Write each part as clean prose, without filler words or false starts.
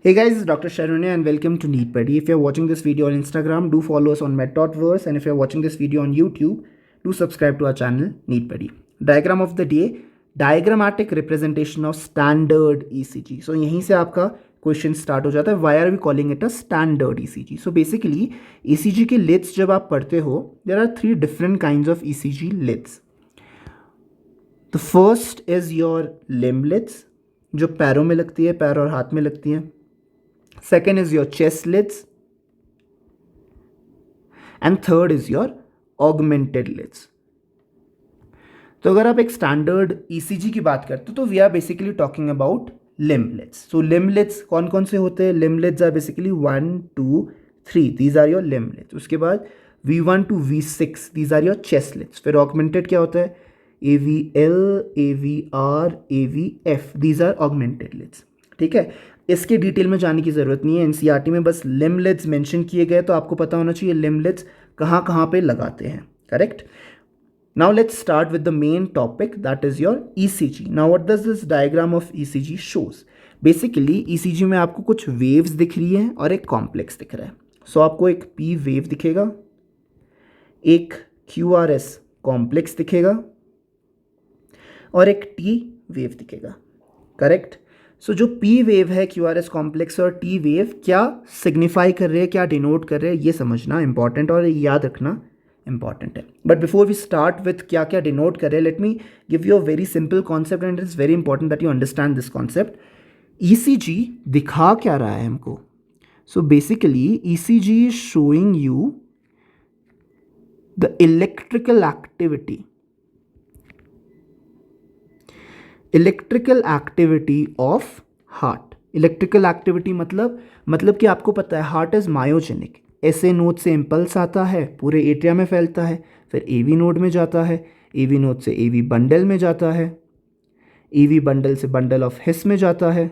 Hey guys, it's Dr. Sharunya and welcome to NEET Buddy. If you're watching this video on Instagram, do follow us on med.verse, and if you're watching this video on YouTube, do subscribe to our channel NEET Buddy. Diagram of the day, diagrammatic representation of standard ECG. So यहीं से आपका question start हो जाता है. Why are we calling it a standard ECG? So basically ECG के lids जब आप पढ़ते हो, there are three different kinds of ECG lids. The first is your limb lids, जो पैरों में लगती है, पैर और हाथ में लगती है. Second is your chest lids, and third is your augmented lids. तो अगर आप एक स्टैंडर्ड ECG की बात करते हो तो we are basically talking about limb leads. So limb leads कौन कौन से होते हैं? Limb leads are basically 1, 2, 3. These are your limb leads. उसके बाद V1 to V6 these are your chest leads. फिर ऑगमेंटेड क्या होता है? AVL, AVR, AVF these are augmented leads. ठीक है, इसके डिटेल में जाने की ज़रूरत नहीं है. एनसीईआरटी में बस लिम्ब लिड्स मेंशन किए गए तो आपको पता होना चाहिए लिम्ब लिड्स कहाँ कहाँ पे लगाते हैं. Correct. Now let's start with the main topic, that is your ECG. Now what does this diagram of ECG shows? Basically ECG में आपको कुछ वेव्स दिख रही हैं और एक कॉम्प्लेक्स दिख रहा है. सो आपको एक P वेव दिखेगा, एक QRS कॉम्प्लेक्स दिखेगा और एक T वेव दिखेगा. करेक्ट. सो जो P वेव है, QRS कॉम्प्लेक्स और T वेव क्या सिग्निफाई कर रहे हैं, क्या डिनोट कर रहे हैं, ये समझना इंपॉर्टेंट और याद रखना इंपॉर्टेंट है. But before we start with क्या क्या डिनोट कर रहे हैं, let me give you a very simple concept and it is very important that you understand this concept. ECG दिखा क्या रहा है हमको? So basically ECG is showing you the electrical activity of heart. Electrical activity मतलब कि आपको पता है heart is myogenic. SA node से इम्पल्स आता है, पूरे एट्रिया में फैलता है, फिर AV नोड में जाता है, AV नोड से AV बंडल में जाता है, AV बंडल से बंडल ऑफ हिस में जाता है,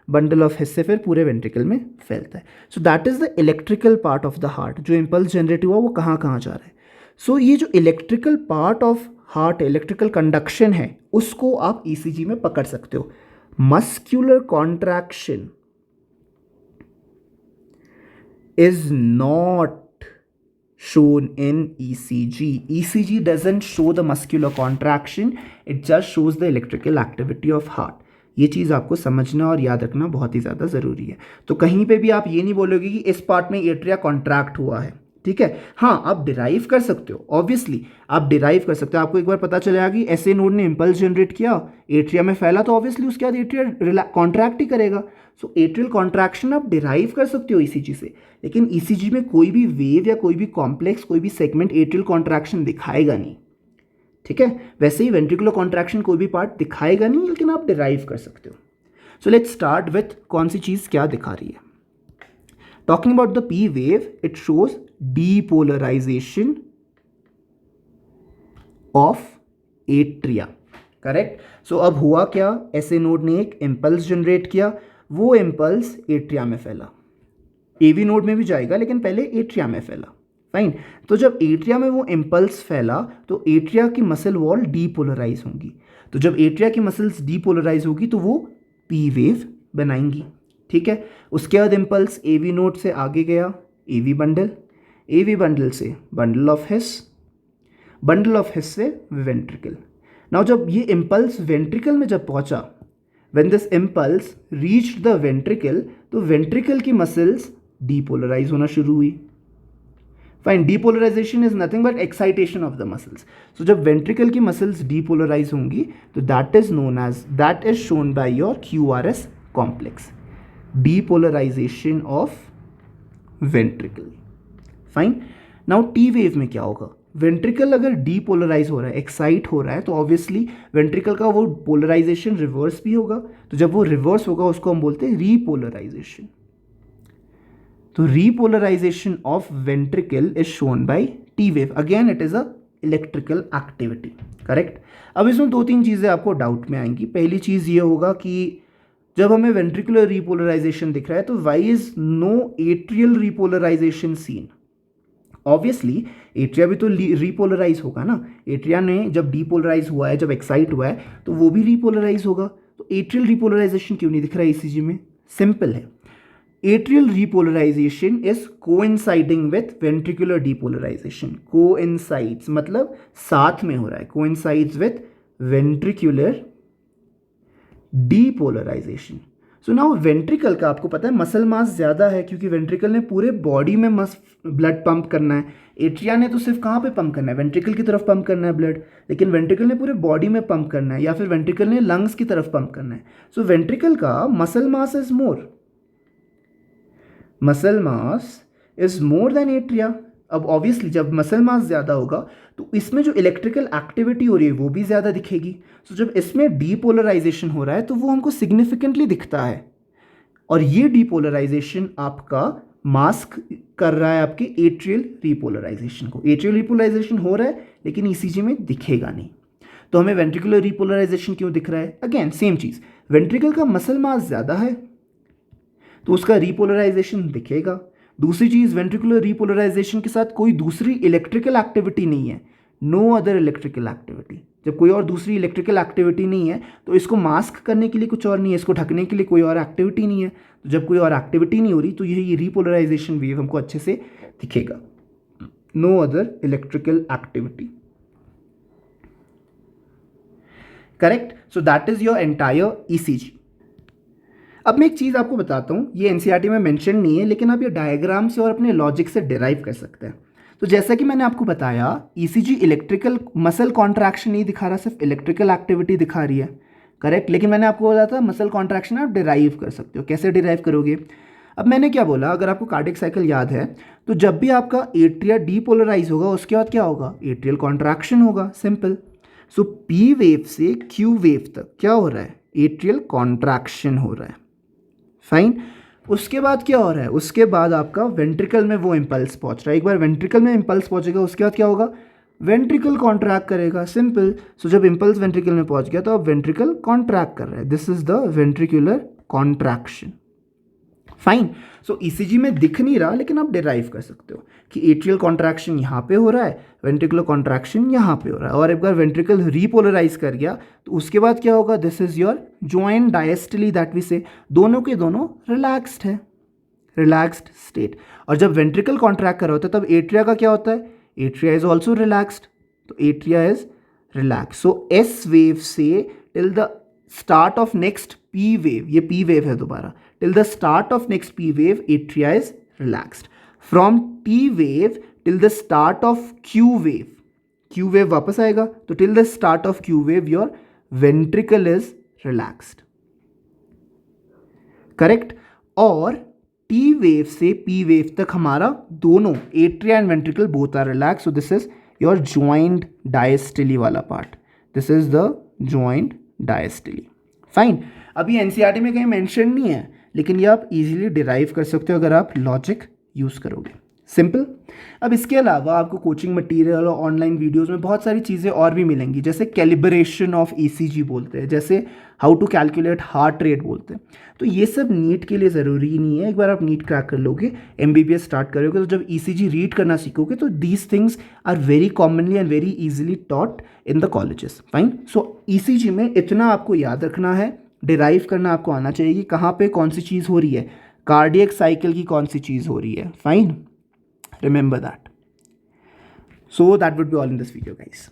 बंडल ऑफ हिस से फिर पूरे वेंट्रिकल में फैलता है. सो that is the electrical part of the heart. जो इम्पल्स जनरेट हुआ वो कहाँ कहाँ जा रहा है. सो ये जो electrical part of heart, electrical conduction है, उसको आप ECG में पकड़ सकते हो. Muscular contraction is not shown in ECG. ECG doesn't show the muscular contraction, it just shows the electrical activity of heart. ये चीज़ आपको समझना और याद रखना बहुत ही ज़्यादा ज़रूरी है. तो कहीं पे भी आप ये नहीं बोलोगे कि इस पार्ट में एट्रिया कॉन्ट्रैक्ट हुआ है. ठीक है, हाँ आप डिराइव कर सकते हो, ऑब्वियसली आप डिराइव कर सकते हो. आपको एक बार पता चलेगा कि SA नोड ने इम्पल्स जनरेट किया, एट्रिया में फैला, तो ऑब्वियसली उसके बाद एट्रिया कॉन्ट्रैक्ट ही करेगा. सो एट्रियल कॉन्ट्रैक्शन आप डिराइव कर सकते हो ECG से. लेकिन ECG में कोई भी वेव या कोई भी कॉम्प्लेक्स, कोई भी सेगमेंट एट्रियल कॉन्ट्रैक्शन दिखाएगा नहीं. ठीक है, वैसे ही वेंट्रिकुलर कॉन्ट्रैक्शन कोई भी पार्ट दिखाएगा नहीं, लेकिन आप डिराइव कर सकते हो. सो लेट्स स्टार्ट विथ कौन सी चीज़ क्या दिखा रही है. Talking about the P wave, it shows depolarization of atria. Correct. So अब हुआ क्या? SA नोड ने एक इम्पल्स जनरेट किया, वो इम्पल्स एट्रिया में फैला. AV नोड में भी जाएगा लेकिन पहले एट्रिया में फैला. फाइन. तो जब एट्रिया में वो इम्पल्स फैला तो एट्रिया की मसल वॉल डीपोलराइज होंगी. तो जब एट्रिया की मसल्स डीपोलराइज होगी तो वो P वेव बनाएंगी. ठीक है. उसके बाद इम्पल्स AV नोड से आगे गया, AV बंडल से बंडल ऑफ हिस से वेंट्रिकल. नाउ जब ये इम्पल्स वेंट्रिकल में जब पहुंचा, when this impulse reached the ventricle, तो वेंट्रिकल की मसल्स डीपोलराइज होना शुरू हुई. Fine. Depolarization is nothing but excitation of the muscles. So जब वेंट्रिकल की मसल्स डीपोलराइज होंगी तो that is shown by your QRS complex. Depolarization of ventricle. Fine. Now T wave में क्या होगा? वेंट्रिकल अगर डीपोलराइज हो रहा है, एक्साइट हो रहा है, तो ऑब्वियसली वेंट्रिकल का वो पोलराइजेशन रिवर्स भी होगा. तो जब वो रिवर्स होगा उसको हम बोलते हैं रीपोलराइजेशन. तो repolarisation of ventricle is shown bye T wave. Again it is a electrical activity. Correct. अब इसमें दो तीन चीज़ें आपको डाउट में आएंगी. पहली चीज़ ये होगा कि जब हमें वेंट्रिकुलर रीपोलराइजेशन दिख रहा है तो why is no atrial repolarisation seen? Obviously atria भी तो रीपोलराइज होगा ना. एट्रिया ने जब डीपोलराइज हुआ है, जब एक्साइट हुआ है, तो वो भी रीपोलराइज होगा. तो एट्रियल रीपोलराइजेशन क्यों नहीं दिख रहा है ECG में? सिंपल है. Atrial repolarisation is coinciding with ventricular depolarisation. Coincides मतलब साथ में हो रहा है, coincides with ventricular depolarisation. So now ventricle का आपको पता है मसल मास ज़्यादा है, क्योंकि वेंट्रिकल ने पूरे बॉडी में ब्लड पंप करना है। एट्रिया ने तो सिर्फ कहाँ पे पंप करना है, वेंट्रिकल की तरफ पंप करना है ब्लड, लेकिन वेंट्रिकल ने पूरे बॉडी में पंप करना है, या फिर वेंट्रिकल ने लंग्स की तरफ पंप करना है। सो वेंट्रिकल का muscle mass is more, muscle mass is more than atria. अब ऑब्वियसली जब मसल मास ज़्यादा होगा तो इसमें जो इलेक्ट्रिकल एक्टिविटी हो रही है वो भी ज़्यादा दिखेगी। सो जब इसमें डीपोलराइजेशन हो रहा है तो वो हमको सिग्निफिकेंटली दिखता है, और ये डीपोलराइजेशन आपका मास्क कर रहा है आपके एट्रियल रीपोलराइजेशन को। एट्रियल रीपोलराइजेशन हो रहा है लेकिन ईसीजी में दिखेगा नहीं। तो हमें वेंट्रिकुलर रीपोलराइजेशन क्यों दिख रहा है? अगेन सेम चीज़, वेंट्रिकल का मसल मास ज़्यादा है तो उसका रीपोलराइजेशन दिखेगा। दूसरी चीज़, वेंट्रिकुलर रीपोलराइजेशन के साथ कोई दूसरी इलेक्ट्रिकल एक्टिविटी नहीं है, नो अदर इलेक्ट्रिकल एक्टिविटी। जब कोई और दूसरी इलेक्ट्रिकल एक्टिविटी नहीं है तो इसको मास्क करने के लिए कुछ और नहीं है, इसको ढकने के लिए कोई और एक्टिविटी नहीं है। तो जब कोई और एक्टिविटी नहीं हो रही तो ये रीपोलराइजेशन वेव हमको अच्छे से दिखेगा, no other electrical activity. Correct? So that is your entire ECG. अब मैं एक चीज़ आपको बताता हूँ, ये एनसीईआरटी में मेंशन नहीं है लेकिन आप ये डायग्राम से और अपने लॉजिक से डिराइव कर सकते हैं। तो जैसा कि मैंने आपको बताया, ईसीजी इलेक्ट्रिकल मसल कॉन्ट्रैक्शन नहीं दिखा रहा, सिर्फ इलेक्ट्रिकल एक्टिविटी दिखा रही है। करेक्ट? लेकिन मैंने आपको बोला था मसल कॉन्ट्रैक्शन आप डिराइव कर सकते हो। कैसे डिराइव करोगे? अब मैंने क्या बोला, अगर आपको कार्डियक साइकिल याद है तो जब भी आपका एट्रिया डीपोलराइज होगा उसके बाद क्या होगा? एट्रियल कॉन्ट्रैक्शन होगा, सिंपल। सो पी वेव से क्यू वेव तक क्या हो रहा है? एट्रियल कॉन्ट्रैक्शन हो रहा है, फाइन। उसके बाद क्या हो रहा है? उसके बाद आपका वेंट्रिकल में वो इम्पल्स पहुंच रहा है। एक बार वेंट्रिकल में इम्पल्स पहुंचेगा उसके बाद क्या होगा? वेंट्रिकल कॉन्ट्रैक्ट करेगा, सिंपल। सो जब इम्पल्स वेंट्रिकल में पहुंच गया तो अब वेंट्रिकल कॉन्ट्रैक्ट कर रहा है, this is the ventricular contraction, fine. So ECG में दिख नहीं रहा लेकिन आप डिराइव कर सकते हो कि एट्रियल कॉन्ट्रैक्शन यहाँ पे हो रहा है, वेंट्रिकुलर कॉन्ट्रैक्शन यहाँ पे हो रहा है। और एक बार वेंट्रिकल रीपोलराइज कर गया तो उसके बाद क्या होगा? This is your joint diastole that we say, दोनों के दोनों रिलैक्स्ड है, रिलैक्स्ड स्टेट। और जब वेंट्रिकल कॉन्ट्रैक्ट कर रहा होता है तब एट्रिया का क्या होता है? एट्रिया इज ऑल्सो रिलैक्स्ड, तो atria is relax. So S wave से till the start of next P wave, ये पी वेव है दोबारा, till the start of next P wave atria is relaxed. From T wave till the start of Q wave, Q wave वापस आएगा तो till the start of Q wave your ventricle is relaxed, correct? और T wave से P wave तक हमारा दोनों atria and ventricle both are relaxed. So this is your joint diastole वाला part, this is the joint diastole, fine। अभी NCERT में कहीं mention नहीं है लेकिन ये आप इजीली डिराइव कर सकते हो अगर आप लॉजिक यूज़ करोगे, सिंपल। अब इसके अलावा आपको कोचिंग मटेरियल और ऑनलाइन वीडियोस में बहुत सारी चीज़ें और भी मिलेंगी, जैसे कैलिब्रेशन ऑफ ईसीजी बोलते हैं, जैसे how to calculate heart rate बोलते हैं। तो ये सब नीट के लिए ज़रूरी नहीं है, एक बार आप नीट क्रैक कर लोगे, एमबीबीएस स्टार्ट करोगे तो जब ईसीजी रीड करना सीखोगे तो these things are very commonly and very easily taught in the colleges, fine. So ECG में इतना आपको याद रखना है, डिराइव करना आपको आना चाहिए कि कहाँ पे कौन सी चीज़ हो रही है, कार्डियक साइकिल की कौन सी चीज़ हो रही है, fine. Remember that. So that would be all in this video guys.